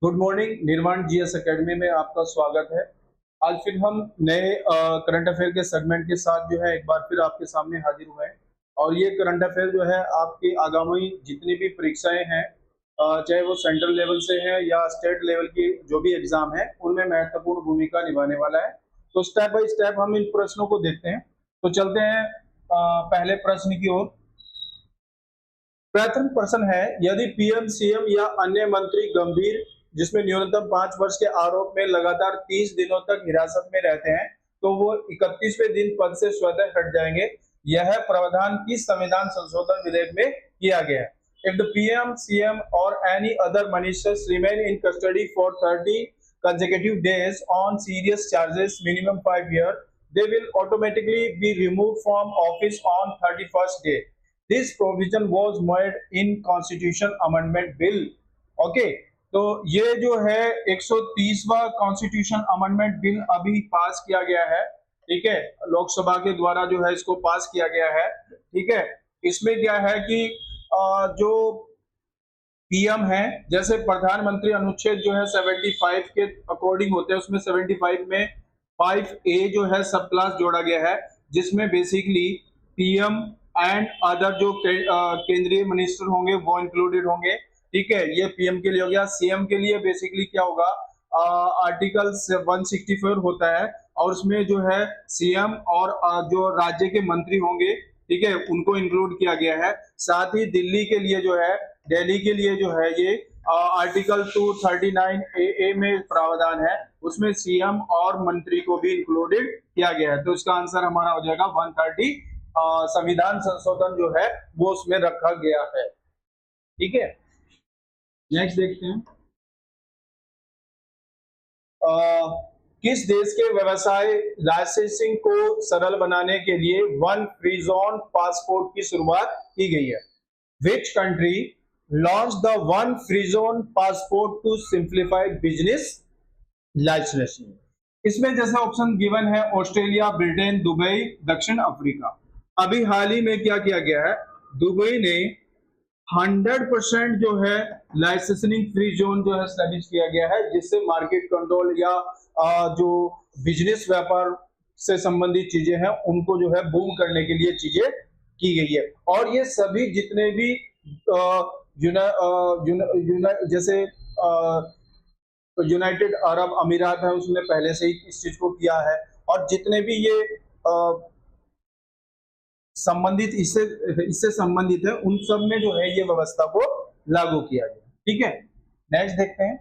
Good morning. निर्माण GS academy में आपका स्वागत है। आज फिर हम नए करंट अफेयर के सेगमेंट के साथ जो है एक बार फिर आपके सामने हाजिर हुए हैं। और ये करंट अफेयर जो है आपकी आगामी जितनी भी परीक्षाएं हैं, चाहे वो सेंट्रल लेवल से है या स्टेट लेवल की जो भी एग्जाम है, उनमें महत्वपूर्ण भूमिका निभाने वाला है। तो स्टेप बाय स्टेप हम इन प्रश्नों को देखते हैं। तो चलते हैं पहले प्रश्न की ओर। प्रथम प्रश्न है, यदि पीएम सीएम या अन्य मंत्री गंभीर जिसमें न्यूनतम 5 वर्ष के आरोप में लगातार 30 दिनों तक हिरासत में रहते हैं तो वो 31वें दिन पद से स्वतः हट जाएंगे। यह प्रावधान किस संविधान संशोधन विधेयक में किया गया है? If the PM, CM or any other ministers remain in custody for 30 consecutive days on serious charges minimum 5 years, they will automatically be removed from office on 31st day. This provision was made in Constitution Amendment Bill. Okay, तो ये जो है 130वां constitution amendment bill अभी पास किया गया है। ठीक है, लोकसभा के द्वारा जो है इसको पास किया गया है। ठीक है, इसमें क्या है कि जो पीएम है, जैसे प्रधानमंत्री अनुच्छेद जो है 75 के अकॉर्डिंग होते हैं, उसमें 75 में 5A जो है सब क्लास जोड़ा गया है, जिसमें बेसिकली पीएम एंड अदर जो केंद्रीय मिनिस्टर होंगे वो इंक्लूडेड होंगे। ठीक है, ये पीएम के लिए हो गया। सीएम के लिए बेसिकली क्या होगा, आर्टिकल 164 होता है और उसमें जो है सीएम और जो राज्य के मंत्री होंगे, ठीक है, उनको इंक्लूड किया गया है। साथ ही दिल्ली के लिए जो है, दिल्ली के लिए जो है ये आर्टिकल 239 में प्रावधान है, उसमें सीएम और मंत्री को भी इंक्लूडेड किया गया है। तो इसका आंसर हमारा हो जाएगा 130। संविधान संशोधन जो है वो उसमें रखा गया है। ठीक है, नेक्स्ट देखते हैं। किस देश के व्यवसाय लाइसेंसिंग को सरल बनाने के लिए वन फ्री जोन पासपोर्ट की शुरुआत की गई है? Which country launched the one free zone passport to simplify business licensing? इसमें जैसे ऑप्शन गिवन है ऑस्ट्रेलिया, ब्रिटेन, दुबई, दक्षिण अफ्रीका। अभी हाल ही में क्या किया गया है, दुबई ने 100% जो है लाइसेंसिंग फ्री जोन जो है स्टैब्लिश किया गया है, जिससे मार्केट कंट्रोल या जो बिजनेस व्यापार से संबंधित चीजें हैं उनको जो है बूम करने के लिए चीजें की गई है। और ये सभी जितने भी जैसे यूनाइटेड अरब अमीरात है, उसने पहले से ही इस चीज को किया है। और जितने भी ये संबंधित इससे संबंधित है, उन सब में जो है ये व्यवस्था को लागू किया गया। ठीक है, नेक्स्ट देखते हैं।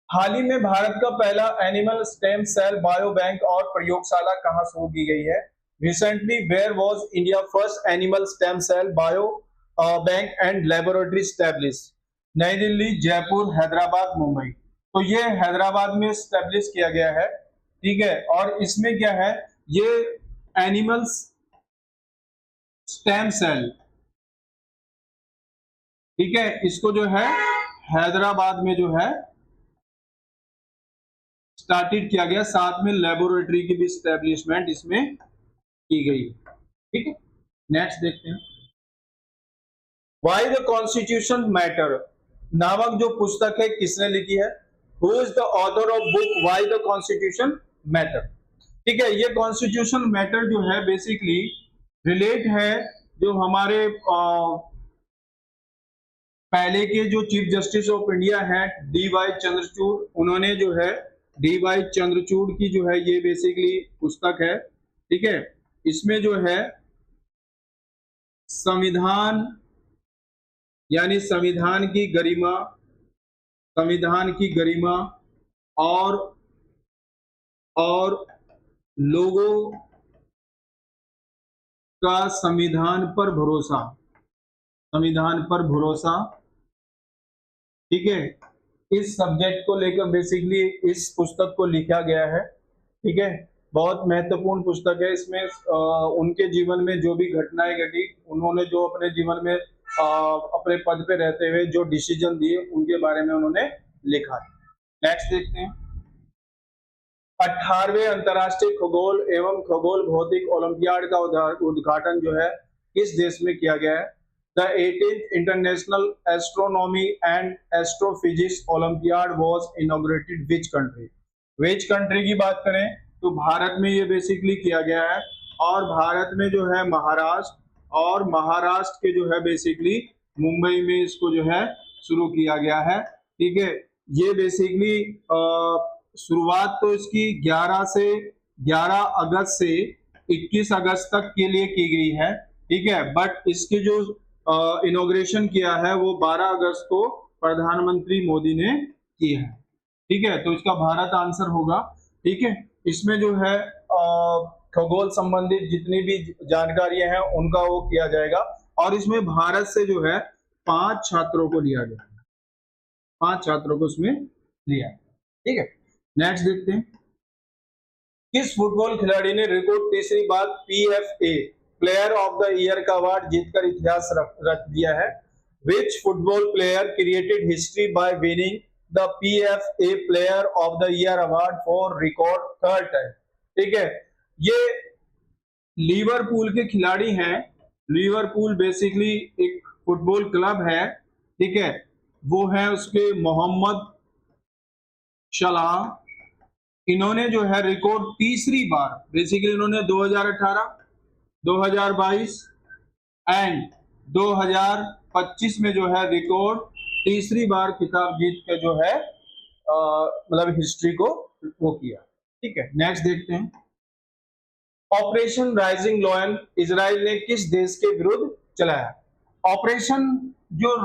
हाल ही में भारत का पहला animal stem cell bio bank और प्रयोगशाला कहां शुरू की गई है? Recently where was India first animal stem cell bio bank and laboratory establish? New Delhi, Jaipur, Hyderabad, Mumbai. तो ये हैदराबाद में स्टैब्लिश किया गया है। ठीक है, और इसमें क्या है, ये एनिमल्स स्टेम सेल, ठीक है, इसको जो है हैदराबाद में जो है स्टार्टेड किया गया, साथ में लेबोरेटरी की भी स्टैब्लिशमेंट इसमें की गई। ठीक है, नेक्स्ट देखते हैं। वाई द कॉन्स्टिट्यूशन मैटर नामक जो पुस्तक है किसने लिखी है? Who is the author of book why the constitution matter? ठीक है, ये कॉन्स्टिट्यूशन मैटर जो है बेसिकली रिलेट है जो हमारे पहले के जो चीफ जस्टिस ऑफ इंडिया है डी.वाई. चंद्रचूड़, उन्होंने जो है डी.वाई. चंद्रचूड़ की जो है ये बेसिकली पुस्तक है। ठीक है, इसमें जो है संविधान यानी संविधान की गरिमा और लोगों का संविधान पर भरोसा, ठीक है, इस सब्जेक्ट को लेकर बेसिकली इस पुस्तक को लिखा गया है। ठीक है, बहुत महत्वपूर्ण पुस्तक है। इसमें उनके जीवन में जो भी घटनाएं घटी, उन्होंने जो अपने जीवन में अपने पद पे रहते हुए जो डिसीजन दिए, उनके बारे में उन्होंने लिखा है। नेक्स्ट देखते हैं। 18वें अंतर्राष्ट्रीय खगोल एवं खगोल भौतिक ओलंपियाड का उद्घाटन जो है किस देश में किया गया है? The 18th International Astronomy and Astrophysics Olympiad was inaugurated which country? Which country की बात करें तो भारत में ये बेसिकली किया गया है, और भारत में जो है महाराष्ट्र, और महाराष्ट्र के जो है बेसिकली मुंबई में इसको जो है शुरू किया गया है। ठीक है, ये बेसिकली शुरुआत तो इसकी 11 अगस्त से 21 अगस्त तक के लिए की गई है। ठीक है, बट इसकी जो इनॉग्रेशन किया है वो 12 अगस्त को प्रधानमंत्री मोदी ने किया है। ठीक है, तो इसका भारत आंसर होगा। ठीक है, इसमें जो है खगोल संबंधित जितनी भी जानकारियां हैं उनका वो किया जाएगा, और इसमें भारत से जो है 5 छात्रों को लिया गया है, 5 छात्रों को इसमें लिया। ठीक है, नेक्स्ट देखते हैं। किस फुटबॉल खिलाड़ी ने रिकॉर्ड तीसरी बार PFA player of the year का अवार्ड जीतकर इतिहास रच दिया है? Which football player created history by winning the PFA player of the year award for record 3rd time? ठीक है, ये लिवरपूल के खिलाड़ी हैं। लिवरपूल बेसिकली एक फुटबॉल क्लब है। ठीक है, वो है उसके मोहम्मद सलाह। इन्होंने जो है रिकॉर्ड तीसरी बार बेसिकली इन्होंने 2018, 2022 एंड 2025 में जो है रिकॉर्ड तीसरी बार खिताब जीत के जो है मतलब हिस्ट्री को वो किया। ठीक है, नेक्स्ट देखते हैं। ऑपरेशन राइजिंग लॉयन इजराइल ने किस देश के विरुद्ध चलाया? ऑपरेशन जो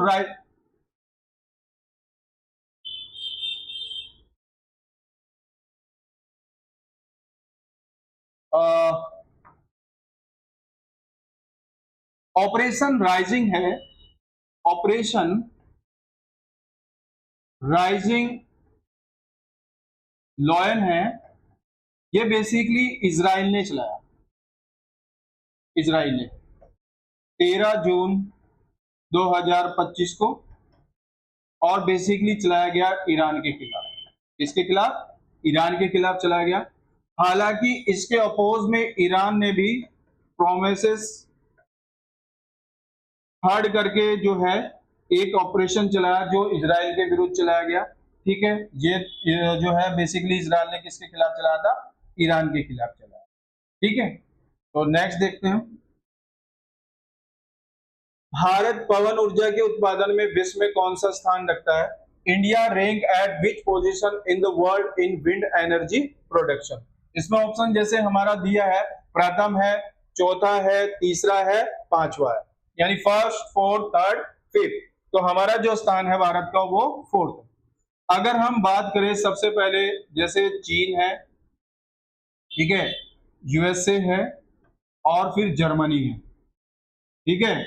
ऑपरेशन राइजिंग है, ऑपरेशन राइजिंग लॉयन है, ये बेसिकली इजराइल ने चलाया। इजराइल ने 13 जून 2025 को, और बेसिकली चलाया गया ईरान के खिलाफ। किसके खिलाफ? ईरान के खिलाफ चलाया गया। हालांकि इसके अपोज में ईरान ने भी प्रोमिसेस हर्ड करके जो है एक ऑपरेशन चलाया जो इजराइल के विरुद्ध चलाया गया। ठीक है, ये जो है बेसिकली इजराइल ने किसके खिलाफ चलाया था? ईरान के खिलाफ चलाया। ठीक है, तो नेक्स्ट देखते हैं। भारत पवन ऊर्जा के उत्पादन में विश्व में कौन सा स्थान रखता है? India rank eight which position in the world in wind energy production? इसमें ऑप्शन जैसे हमारा दिया है, प्रथम है, चौथा है, तीसरा है, पांचवा है, यानी फर्स्ट, फोर्थ, थर्ड, फिफ्थ। तो हमारा जो स्थान है भारत का वो 4th। अगर हम बात करें सबसे पहले जैसे चीन है, ठीक है, USA है, और फिर जर्मनी है। ठीक है,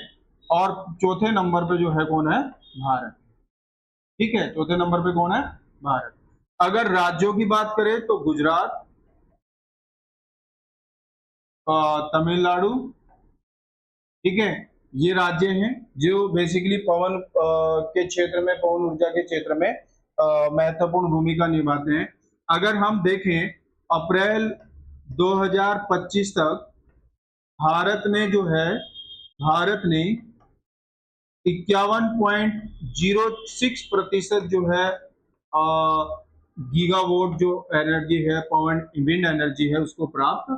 और चौथे नंबर पे जो है कौन है? भारत। ठीक है, चौथे नंबर पे कौन है? भारत। अगर राज्यों की बात करें तो गुजरात, तमिलनाडु, ठीक है, ये राज्य हैं जो बेसिकली पवन के क्षेत्र में, पवन ऊर्जा के क्षेत्र में महत्वपूर्ण भूमिका निभाते हैं। अगर हम देखें अप्रैल 2025 तक भारत ने 51.06% जो है गीगावाट जो एनर्जी है, पवन विंड एनर्जी है, उसको प्राप्त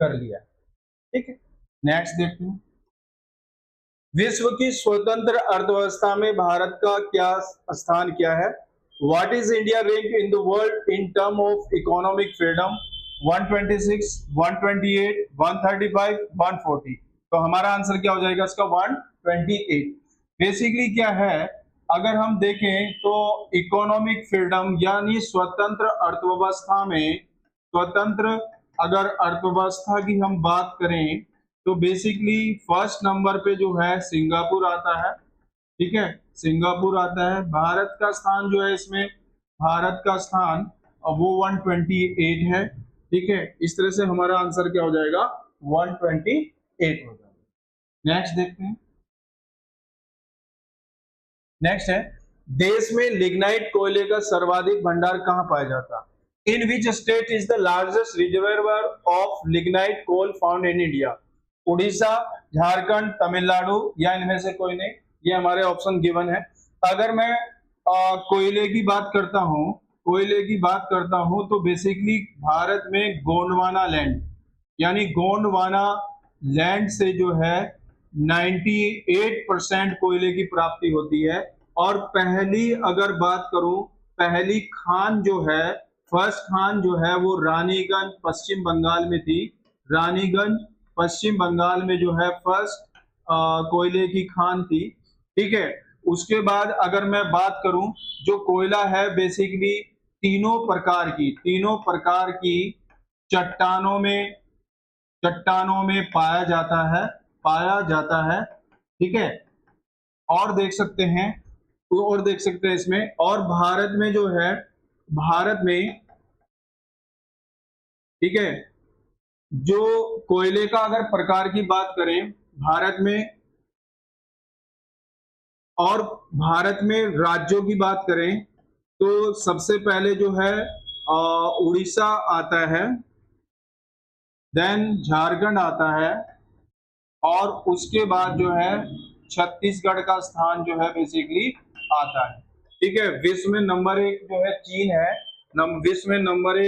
कर लिया। ठीक है, नेक्स्ट देखते हैं। विश्व की स्वतंत्र अर्थव्यवस्था में भारत का क्या स्थान क्या है? What is India rank in the world in term of economic freedom? 126, 128, 135, 140। तो हमारा आंसर क्या हो जाएगा इसका? 128। बेसिकली क्या है, अगर हम देखें तो इकोनॉमिक फ्रीडम यानी स्वतंत्र अर्थव्यवस्था में, स्वतंत्र अगर अर्थव्यवस्था की हम बात करें तो बेसिकली फर्स्ट नंबर पे जो है सिंगापुर आता है। ठीक है, सिंगापुर आता है। भारत का स्थान जो है इसमें, भारत का स्थान वो 128 है। ठीक है, इस तरह से हमारा आंसर क्या हो जाएगा? 128 हो जाएगा। नेक्स्ट देखते हैं। नेक्स्ट है, देश में लिग्नाइट कोयले का सर्वाधिक भंडार कहां पाया जाता है? In which state is the largest reservoir of lignite coal found in India? Orissa, Jharkhand, Tamil Nadu या इनमें से कोई नहीं, ये हमारे ऑप्शन गिवन है। अगर मैं कोयले की बात करता हूँ, कोयले की बात करता हूँ तो बेसिकली भारत में गोंडवाना लैंड, यानी गोंडवाना लैंड से जो है 98% कोयले की प्राप्ति होती है। और पहली अगर बात करूं, पहली खान जो है, फर्स्ट खान जो है वो रानीगंज पश्चिम बंगाल में थी। रानीगंज पश्चिम बंगाल में जो है फर्स्ट कोयले की खान थी, ठीक है। उसके बाद अगर मैं बात करूं, जो कोयला है बेसिकली तीनों प्रकार की चट्टानों में पाया जाता है, ठीक है। और देख सकते हैं, इसमें, और भारत में जो है, भारत में, ठीक है, जो कोयले का अगर प्रकार की बात करें भारत में, और भारत में राज्यों की बात करें तो सबसे पहले जो है उड़ीसा आता है, देन झारखंड आता है, और उसके बाद जो है छत्तीसगढ़ का स्थान जो है बेसिकली आता है, ठीक है। विश्व में नंबर 1 जो है चीन है, विश्व में नंबर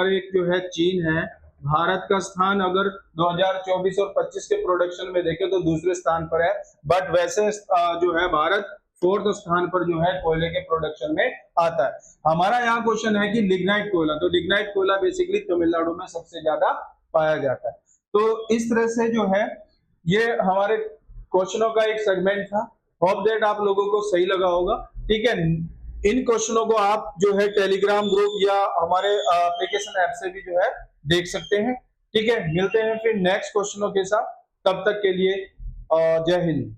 1 जो है चीन है। भारत का स्थान अगर 2024 और 25 के प्रोडक्शन में देखें तो दूसरे स्थान पर है, बट वैसे जो है भारत 4th स्थान पर जो है कोयले के प्रोडक्शन में आता है। हमारा यहाँ क्वेश्चन है कि लिग्नाइट कोयला, तो लिग्नाइट कोयला बेसिकली तमिलनाडु में सबसे ज्यादा पाया जाता है। तो इस तरह से जो है ये हमारे क्वेश्चनों का एक सेगमेंट था। होप दैट आप लोगों को सही लगा होगा, ठीक है। इन क्वेश्चनों को आप जो है टेलीग्राम ग्रुप या हमारे एप्लीकेशन ऐप से भी जो है देख सकते हैं, ठीक है। मिलते हैं फिर नेक्स्ट क्वेश्चनों के साथ, तब तक के लिए जय हिंद।